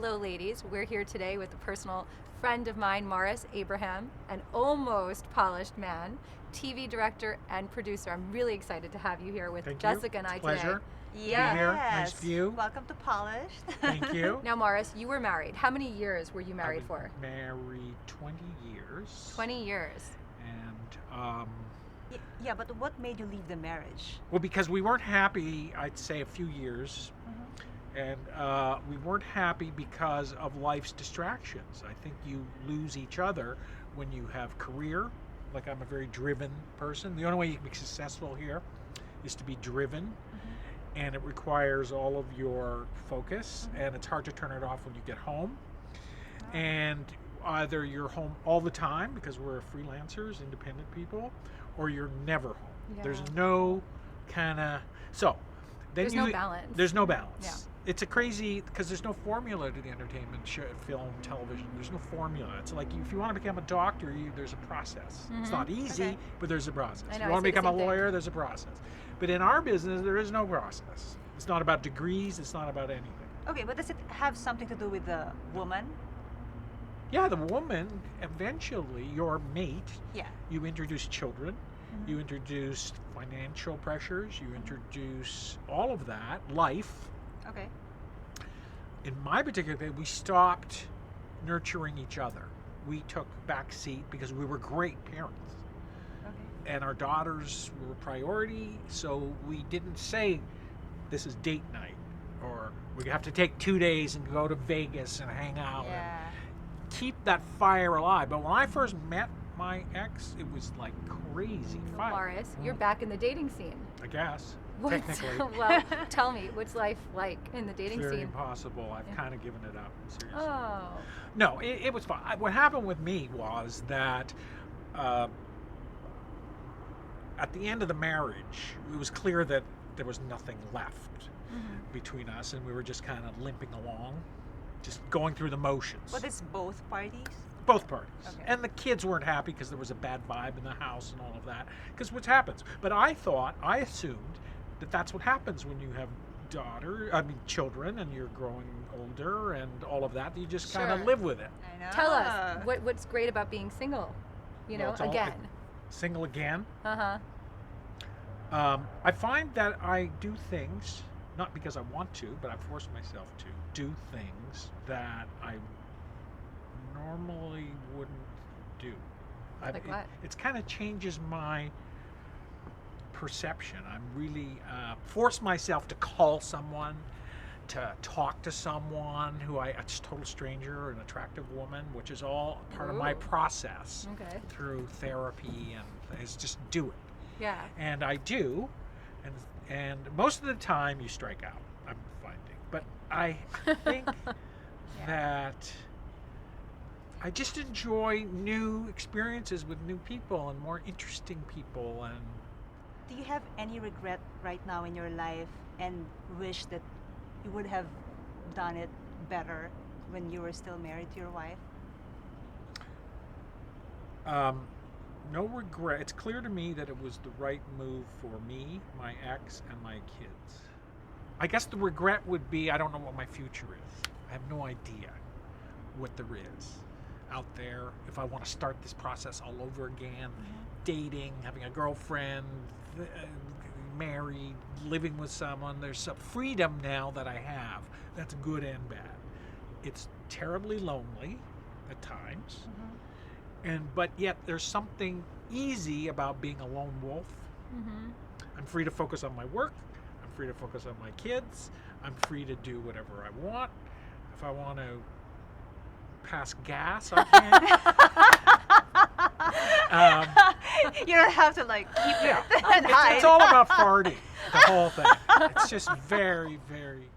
Hello, ladies. We're here today with a personal friend of mine, Morris Abraham, an almost polished man, TV director and producer. I'm really excited to have you here with Thank Jessica you. and I It's a pleasure. today. Yes. Be here. Nice view. Welcome to Polished. Thank you. Now, Morris, you were married. How many years were you married I for? was married 20 years. 20 years. And, Yeah, but what made you leave the marriage? well, because we weren't happy, I'd say a few years. And we weren't happy because of life's distractions. I think you lose each other when you have career. Like, I'm a very driven person. The only way you can be successful here is to be driven. And it requires all of your focus, and it's hard to turn it off when you get home. And either you're home all the time because we're freelancers, independent people, or you're never home. Yeah. There's no kind of then There's no balance. There's no balance. Yeah. It's a crazy because there's no formula to the entertainment show, film, television. There's no formula. It's like if you want to become a doctor, there's a process. It's not easy, Okay. but there's a process. I know, If I you want to say the become a same thing. lawyer, there's a process. But in our business, there is no process. It's not about degrees. It's not about anything. Okay, but does it have something to do with the woman? Yeah, the woman, eventually, your mate, Yeah. you introduce children, you introduce financial pressures, you introduce all of that, life. Okay. In my particular case, we stopped nurturing each other. We took back seat because we were great parents. Okay. And our daughters were a priority, so we didn't say, this is date night, or we have to take 2 days and go to Vegas and hang out. Yeah. And keep that fire alive. But when I first met my ex, it was like crazy So, fire. Morris, you're back in the dating scene. I guess, What's- technically. well, tell me, what's life like in the It's dating very scene? impossible. I've Yeah. kind of given it up, seriously. Oh. No, it was fun. What happened with me was that at the end of the marriage, it was clear that there was nothing left between us, and we were just kind of limping along, just going through the motions. But it's both parties? Both parties. Okay. And the kids weren't happy because there was a bad vibe in the house and all of that, because what happens. But I assumed that that's what happens when you have children, and you're growing older and all of that. You just kind of Sure. live with it. I know. Tell us, what's great about being single? You know, Well, it's all- again. Single again. Uh-huh. I find that I do things, not because I want to, but I force myself to do things that I normally wouldn't do. Like what? It's kind of changes my perception. I'm really force myself to call someone, to talk to someone a total stranger, an attractive woman, which is all part of my Ooh. process Okay. through therapy, and it's just do it. Yeah. And I do, and most of the time you strike out, I'm finding. But I think that I just enjoy new experiences with new people and more interesting people. And Do you have any regret right now in your life and wish that you would have done it better when you were still married to your wife? no regret. It's clear to me that it was the right move for me, my ex, and my kids. I guess the regret would be I don't know what my future is. I have no idea what there is out there. If I want to start this process all over again, dating, having a girlfriend, married, living with someone, there's some freedom now that I have that's good and bad. It's terribly lonely at times. But yet there's something easy about being a lone wolf. I'm free to focus on my work. I'm free to focus on my kids. I'm free to do whatever I want. If I want to pass gas, I can. You don't have to like keep Yeah. it and hide. It's all about farting, the whole thing. It's just very, very